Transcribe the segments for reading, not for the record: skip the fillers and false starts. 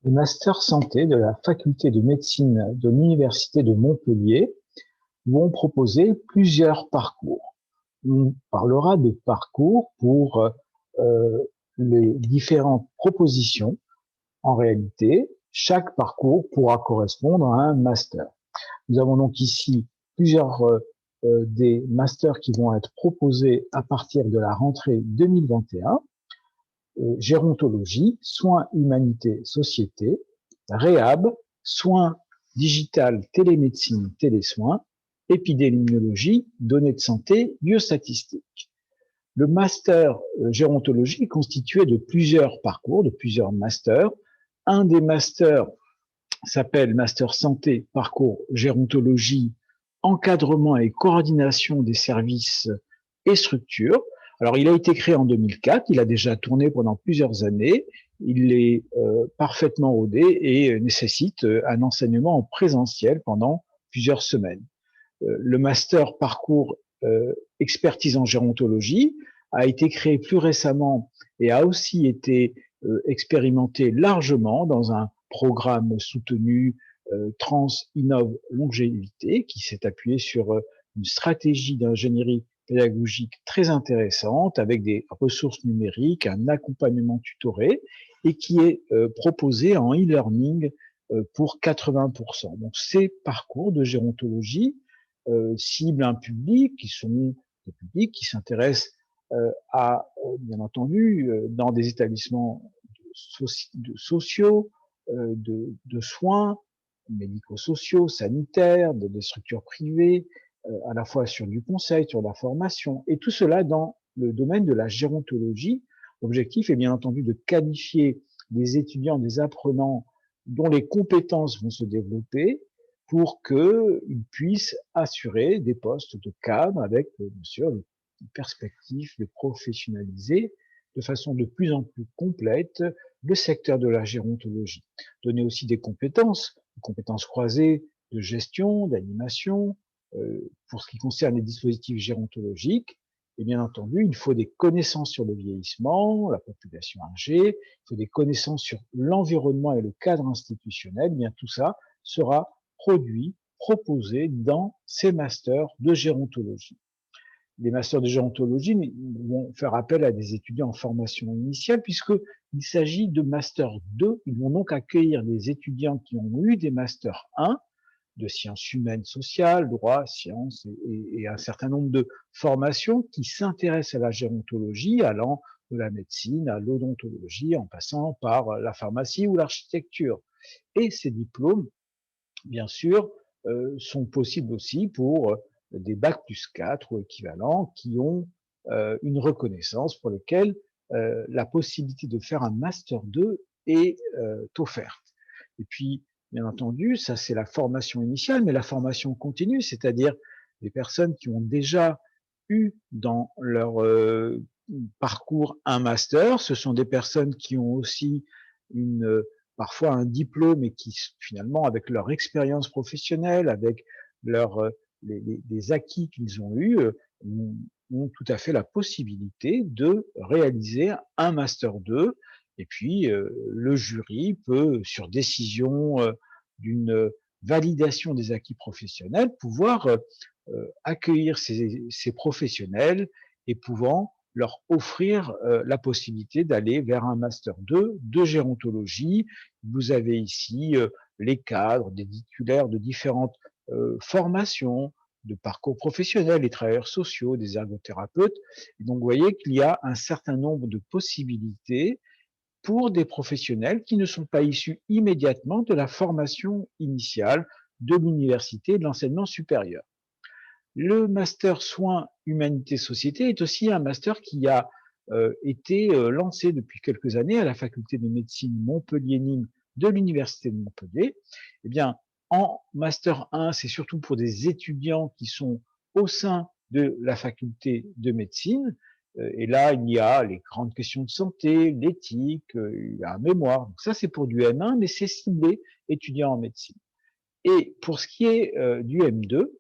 Les masters santé de la faculté de médecine de l'université de Montpellier vont proposer plusieurs parcours. On parlera de parcours pour les différentes propositions. En réalité, chaque parcours pourra correspondre à un master. Nous avons donc ici plusieurs des masters qui vont être proposés à partir de la rentrée 2021. Gérontologie, soins, humanité, société, réhab, soins digital, télémédecine, télésoins, épidémiologie, données de santé, biostatistiques. Le master gérontologie est constitué de plusieurs parcours, de plusieurs masters. Un des masters s'appelle Master Santé, parcours gérontologie, encadrement et coordination des services et structures. Alors, il a été créé en 2004, il a déjà tourné pendant plusieurs années, il est parfaitement rodé et nécessite un enseignement en présentiel pendant plusieurs semaines. Le master parcours expertise en gérontologie a été créé plus récemment et a aussi été expérimenté largement dans un programme soutenu Trans Innov Longévité qui s'est appuyé sur une stratégie d'ingénierie pédagogique très intéressante avec des ressources numériques, un accompagnement tutoré et qui est proposé en e-learning pour 80%. Donc ces parcours de gérontologie ciblent un public qui sont des publics qui s'intéressent à, bien entendu, dans des établissements sociaux, de soins, médico-sociaux, sanitaires, des structures privées, à la fois sur du conseil, sur la formation, et tout cela dans le domaine de la gérontologie. L'objectif est bien entendu de qualifier des étudiants, des apprenants dont les compétences vont se développer pour qu'ils puissent assurer des postes de cadre avec, bien sûr, des perspectives de professionnaliser de façon de plus en plus complète le secteur de la gérontologie. Donner aussi des compétences croisées de gestion, d'animation, pour ce qui concerne les dispositifs gérontologiques. Et bien entendu, il faut des connaissances sur le vieillissement, la population âgée, il faut des connaissances sur l'environnement et le cadre institutionnel. Eh bien, tout ça sera produit, proposé dans ces masters de gérontologie. Les masters de gérontologie vont faire appel à des étudiants en formation initiale puisqu'il s'agit de master 2. Ils vont donc accueillir des étudiants qui ont eu des masters 1 de sciences humaines sociales, droit, sciences et un certain nombre de formations qui s'intéressent à la gérontologie, allant de la médecine à l'odontologie en passant par la pharmacie ou l'architecture. Et ces diplômes, bien sûr, sont possibles aussi pour des bac plus 4 ou équivalents qui ont une reconnaissance pour lequel la possibilité de faire un master 2 est offerte. Et puis, bien entendu, ça c'est la formation initiale, mais la formation continue, c'est-à-dire les personnes qui ont déjà eu dans leur parcours un master, ce sont des personnes qui ont aussi parfois un diplôme et qui finalement, avec leur expérience professionnelle, avec les acquis qu'ils ont eus, ont tout à fait la possibilité de réaliser un master 2. Et puis, le jury peut, sur décision d'une validation des acquis professionnels, pouvoir accueillir ces professionnels et pouvant leur offrir la possibilité d'aller vers un master 2 de gérontologie. Vous avez ici les cadres, des titulaires de différentes formations, de parcours professionnels, les travailleurs sociaux, des ergothérapeutes. Et donc, vous voyez qu'il y a un certain nombre de possibilités pour des professionnels qui ne sont pas issus immédiatement de la formation initiale de l'université et de l'enseignement supérieur. Le master soins humanité société est aussi un master qui a été lancé depuis quelques années à la faculté de médecine Montpellier-Nîmes de l'université de Montpellier. Eh bien, en master 1, c'est surtout pour des étudiants qui sont au sein de la faculté de médecine. Et là, il y a les grandes questions de santé, l'éthique, il y a un mémoire. Donc ça, c'est pour du M1, mais c'est ciblé étudiants en médecine. Et pour ce qui est du M2,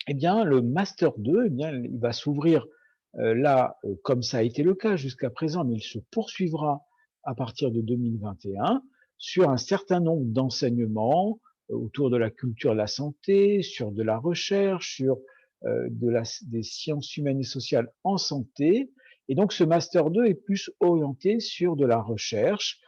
eh bien, le master 2, eh bien, il va s'ouvrir là, comme ça a été le cas jusqu'à présent, mais il se poursuivra à partir de 2021 sur un certain nombre d'enseignements autour de la culture de la santé, sur de la recherche, sur des sciences humaines et sociales en santé. Et donc, ce Master 2 est plus orienté sur de la recherche,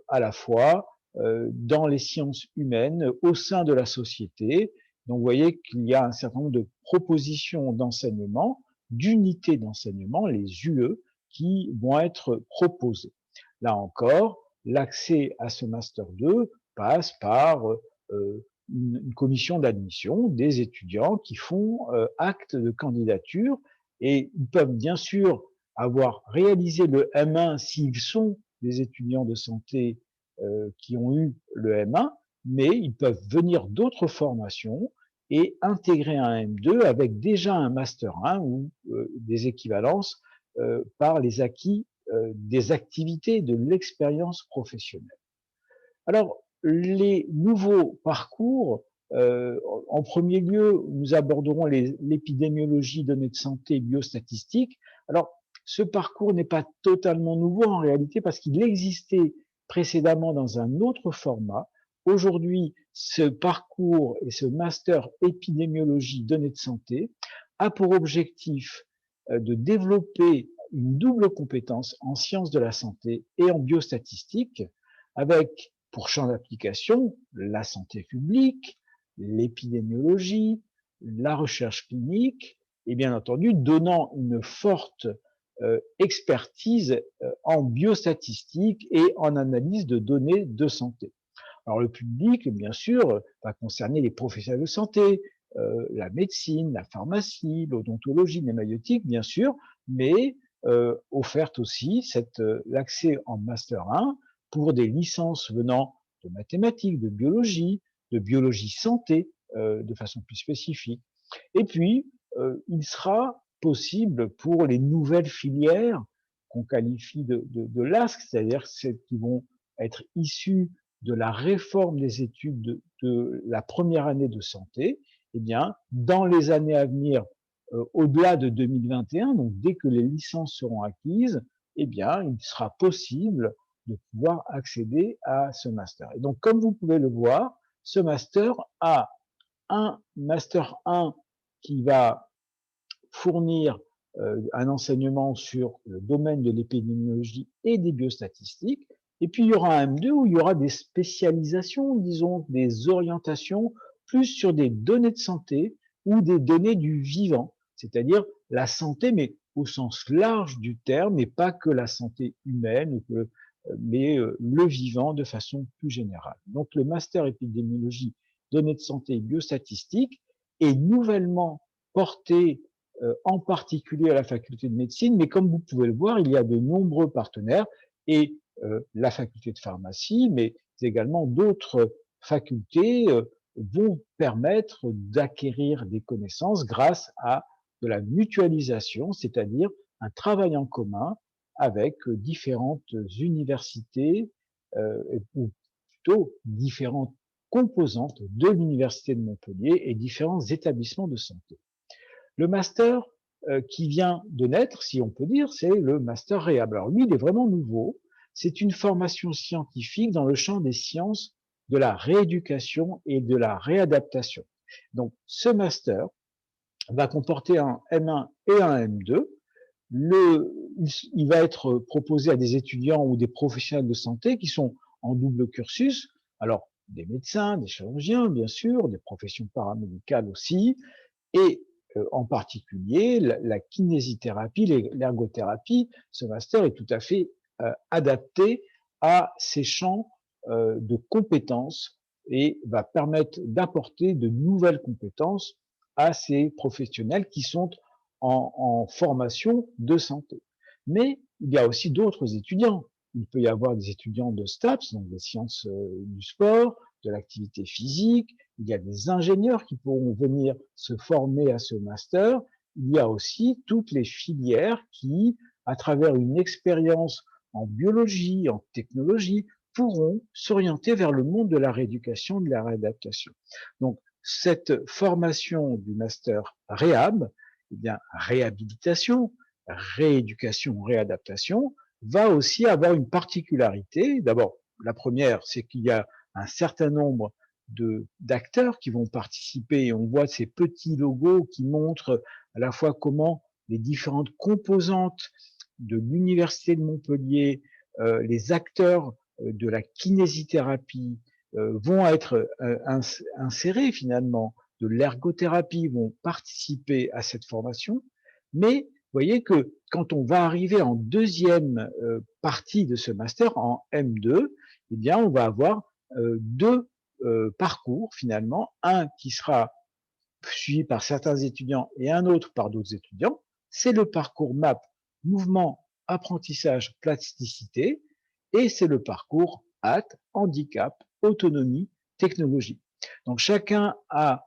à la fois dans les sciences humaines, au sein de la société. Donc, vous voyez qu'il y a un certain nombre de propositions d'enseignement, d'unités d'enseignement, les UE, qui vont être proposées. Là encore, l'accès à ce Master 2 passe par une commission d'admission des étudiants qui font acte de candidature et ils peuvent bien sûr avoir réalisé le M1 s'ils sont des étudiants de santé qui ont eu le M1, mais ils peuvent venir d'autres formations et intégrer un M2 avec déjà un Master 1 ou des équivalences par les acquis des activités de l'expérience professionnelle. Alors, les nouveaux parcours, en premier lieu, nous aborderons l'épidémiologie, données de santé et biostatistiques. Alors, ce parcours n'est pas totalement nouveau en réalité parce qu'il existait précédemment dans un autre format. Aujourd'hui, ce parcours et ce master épidémiologie, données de santé a pour objectif de développer une double compétence en sciences de la santé et en biostatistique avec pour champ d'application la santé publique, l'épidémiologie, la recherche clinique et bien entendu donnant une forte expertise en biostatistique et en analyse de données de santé. Alors le public, bien sûr, va concerner les professionnels de santé, la médecine, la pharmacie, l'odontologie, les maïotiques, bien sûr, mais offerte aussi l'accès en Master 1 pour des licences venant de mathématiques, de biologie santé, de façon plus spécifique. Et puis, il sera possible pour les nouvelles filières qu'on qualifie de LASC, c'est-à-dire celles qui vont être issues de la réforme des études de la première année de santé, eh bien, dans les années à venir, au-delà de 2021, donc dès que les licences seront acquises, eh bien, il sera possible de pouvoir accéder à ce master. Et donc, comme vous pouvez le voir, ce master a un master 1 qui va fournir un enseignement sur le domaine de l'épidémiologie et des biostatistiques. Et puis, il y aura un M2 où il y aura des spécialisations, disons, des orientations plus sur des données de santé ou des données du vivant, c'est-à-dire la santé, mais au sens large du terme, et pas que la santé humaine, mais le vivant de façon plus générale. Donc, le master épidémiologie, données de santé et biostatistiques est nouvellement porté en particulier à la faculté de médecine, mais comme vous pouvez le voir, il y a de nombreux partenaires et la faculté de pharmacie, mais également d'autres facultés vont permettre d'acquérir des connaissances grâce à de la mutualisation, c'est-à-dire un travail en commun avec différentes universités ou plutôt différentes composantes de l'Université de Montpellier et différents établissements de santé. Le master qui vient de naître, si on peut dire, c'est le master réhab. Alors lui, il est vraiment nouveau. C'est une formation scientifique dans le champ des sciences de la rééducation et de la réadaptation. Donc, ce master va comporter un M1 et un M2. Il va être proposé à des étudiants ou des professionnels de santé qui sont en double cursus. Alors, des médecins, des chirurgiens, bien sûr, des professions paramédicales aussi, et en particulier la kinésithérapie, l'ergothérapie. Ce master est tout à fait adapté à ces champs de compétences et va permettre d'apporter de nouvelles compétences à ces professionnels qui sont en formation de santé. Mais il y a aussi d'autres étudiants. Il peut y avoir des étudiants de STAPS, donc des sciences du sport, de l'activité physique. Il y a des ingénieurs qui pourront venir se former à ce master. Il y a aussi toutes les filières qui, à travers une expérience en biologie, en technologie, pourront s'orienter vers le monde de la rééducation, de la réadaptation. Donc, cette formation du master réhab, eh bien, réhabilitation, rééducation, réadaptation, va aussi avoir une particularité. D'abord, la première, c'est qu'il y a un certain nombre d'acteurs qui vont participer. On voit ces petits logos qui montrent à la fois comment les différentes composantes de l'Université de Montpellier, les acteurs de la kinésithérapie vont être insérés finalement, de l'ergothérapie vont participer à cette formation. Mais vous voyez que quand on va arriver en deuxième partie de ce master, en M2, eh bien, on va avoir deux parcours finalement, un qui sera suivi par certains étudiants et un autre par d'autres étudiants. C'est le parcours MAP, mouvement, apprentissage, plasticité, et c'est le parcours HAT, handicap, autonomie, technologie. Donc chacun a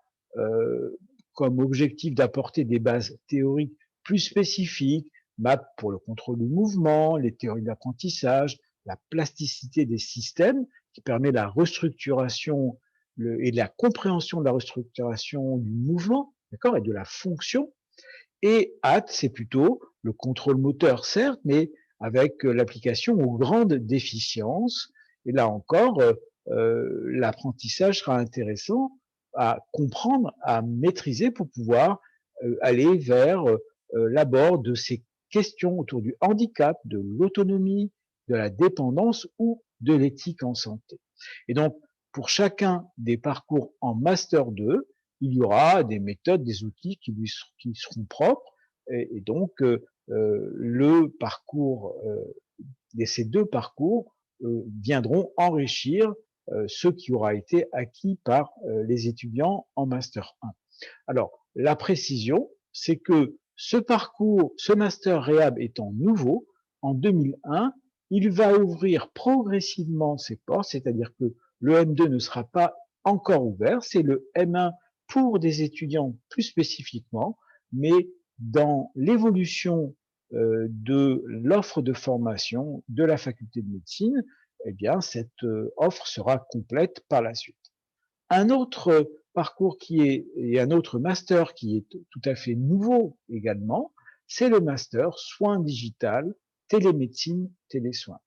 comme objectif d'apporter des bases théoriques plus spécifiques, MAP pour le contrôle du mouvement, les théories d'apprentissage, la plasticité des systèmes qui permet la restructuration et la compréhension de la restructuration du mouvement, d'accord, et de la fonction. Et HAT, c'est plutôt le contrôle moteur, certes, mais avec l'application aux grandes déficiences. Et là encore, l'apprentissage sera intéressant à comprendre, à maîtriser pour pouvoir aller vers l'abord de ces questions autour du handicap, de l'autonomie, de la dépendance ou de l'éthique en santé. Et donc, pour chacun des parcours en Master 2, il y aura des méthodes, des outils qui seront propres. Et donc, le parcours, ces deux parcours viendront enrichir ce qui aura été acquis par les étudiants en Master 1. Alors, la précision, c'est que ce parcours, ce Master Réhab étant nouveau, en 2001, il va ouvrir progressivement ses portes, c'est-à-dire que le M2 ne sera pas encore ouvert, c'est le M1 pour des étudiants plus spécifiquement, mais dans l'évolution de l'offre de formation de la faculté de médecine, eh bien, cette offre sera complète par la suite. Un autre parcours et un autre master qui est tout à fait nouveau également, c'est le master soins digital, télémédecine, télésoins.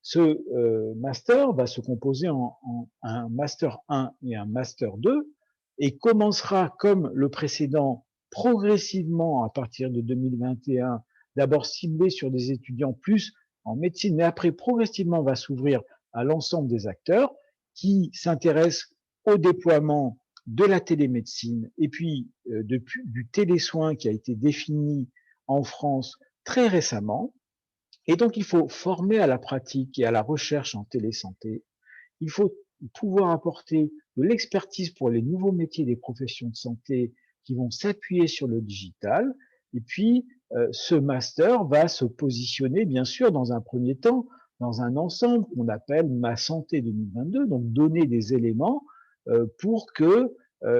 Ce master va se composer en un master 1 et un master 2 et commencera comme le précédent progressivement à partir de 2021, d'abord ciblé sur des étudiants plus en médecine, mais après progressivement va s'ouvrir à l'ensemble des acteurs qui s'intéressent au déploiement de la télémédecine et puis du télésoin qui a été défini en France très récemment. Et donc, il faut former à la pratique et à la recherche en télésanté. Il faut pouvoir apporter de l'expertise pour les nouveaux métiers des professions de santé qui vont s'appuyer sur le digital. Et puis, ce master va se positionner, bien sûr, dans un premier temps, dans un ensemble qu'on appelle Ma Santé 2022, donc donner des éléments pour que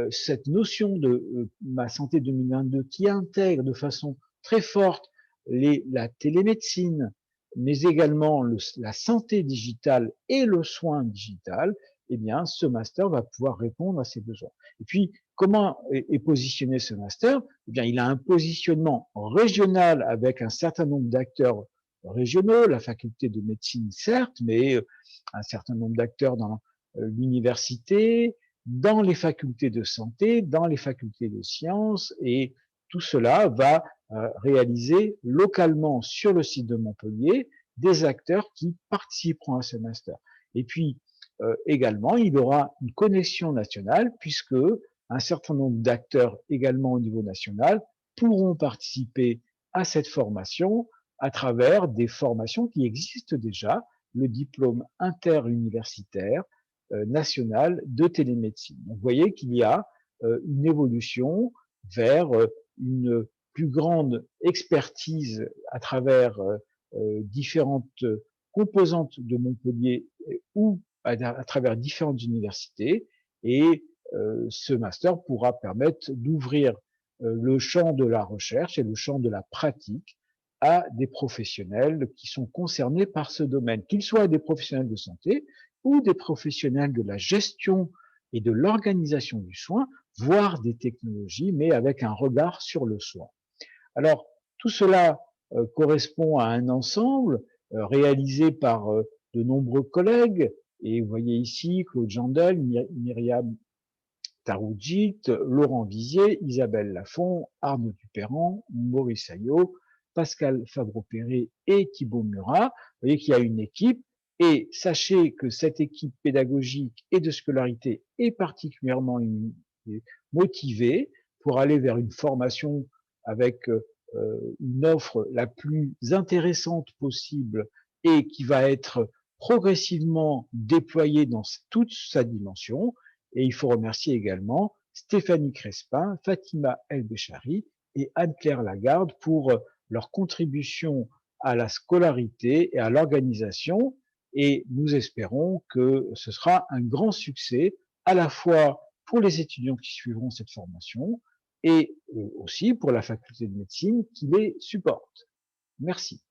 cette notion de Ma Santé 2022 qui intègre de façon très forte la télémédecine, mais également la santé digitale et le soin digital, eh bien, ce master va pouvoir répondre à ces besoins. Et puis, comment est positionné ce master? Eh bien, il a un positionnement régional avec un certain nombre d'acteurs régionaux, la faculté de médecine, certes, mais un certain nombre d'acteurs dans l'université, dans les facultés de santé, dans les facultés de sciences, et tout cela va réaliser localement sur le site de Montpellier des acteurs qui participeront à ce master. Et puis, également, il y aura une connexion nationale puisque un certain nombre d'acteurs également au niveau national pourront participer à cette formation à travers des formations qui existent déjà, le diplôme interuniversitaire national de télémédecine. Donc, vous voyez qu'il y a une évolution vers une plus grande expertise à travers différentes composantes de Montpellier ou à travers différentes universités, et ce master pourra permettre d'ouvrir le champ de la recherche et le champ de la pratique à des professionnels qui sont concernés par ce domaine, qu'ils soient des professionnels de santé ou des professionnels de la gestion et de l'organisation du soin, voire des technologies, mais avec un regard sur le soin. Alors, tout cela correspond à un ensemble réalisé par de nombreux collègues Et vous voyez ici Claude Jandel, Myriam Taroudjit, Laurent Vizier, Isabelle Lafont, Arnaud Dupérant, Maurice Ayot, Pascal Favreau-Perret et Thibaut Murat. Vous voyez qu'il y a une équipe, et sachez que cette équipe pédagogique et de scolarité est particulièrement motivée pour aller vers une formation avec une offre la plus intéressante possible et qui va être progressivement déployée dans toute sa dimension. Et il faut remercier également Stéphanie Crespin, Fatima El-Béchari et Anne-Claire Lagarde pour leur contribution à la scolarité et à l'organisation. Et nous espérons que ce sera un grand succès à la fois pour les étudiants qui suivront cette formation et aussi pour la faculté de médecine qui les supporte. Merci.